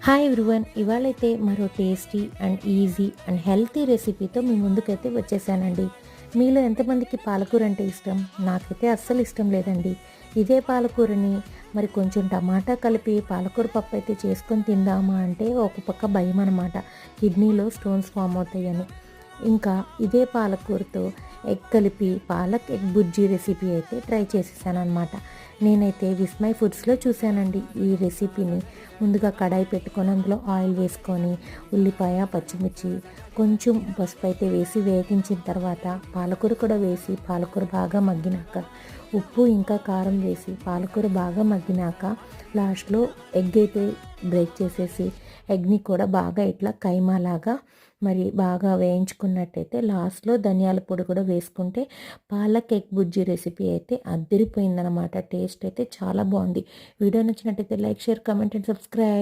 Hi everyone, ఇవాళైతే మరో tasty and easy and healthy రెసిపీతో మీ ముందుకైతే వచ్చేసానండి. మీలో ఎంతమందికి పాలకూర అంటే ఇష్టం? నాకైతే అస్సలు ఇష్టం లేదండి. ఇదే పాలకూరని మరి కొంచెం టమాటా కలిపి పాలకూర పప్పు అయితే చేసుకొని తిందామా అంటే ఒక పక్క భయం అనమాట, కిడ్నీలో స్టోన్స్ ఫామ్ అవుతాయని. ఇంకా ఇదే పాలకూరతో ఎగ్ కలిపి పాలక్ ఎగ్ బుజ్జీ రెసిపీ అయితే ట్రై చేసేసాను అనమాట. నేనైతే విస్మయ్ ఫుడ్స్లో చూశానండి ఈ రెసిపీని. ముందుగా కడాయి పెట్టుకొని అందులో ఆయిల్ వేసుకొని ఉల్లిపాయ, పచ్చిమిర్చి, కొంచెం పసుపు అయితే వేసి వేగించిన తర్వాత పాలకూర కూడా వేసి పాలకూర బాగా మగ్గినాక ఉప్పు ఇంకా కారం వేసి పాలకూర బాగా మగ్గినాక లాస్ట్లో ఎగ్ అయితే బ్రేక్ చేసేసి ఎగ్ని కూడా బాగా ఇట్లా కైమాలాగా మరి బాగా వేయించుకున్నట్టయితే లాస్ట్లో ధనియాల పొడి కూడా వేసుకుంటే పాలక్ ఎగ్ బుజ్జి రెసిపీ అయితే అద్దరిపోయిందనమాట. టేస్ట్ అయితే చాలా బాగుంది. వీడియో నచ్చినట్టయితే like, share, comment and subscribe.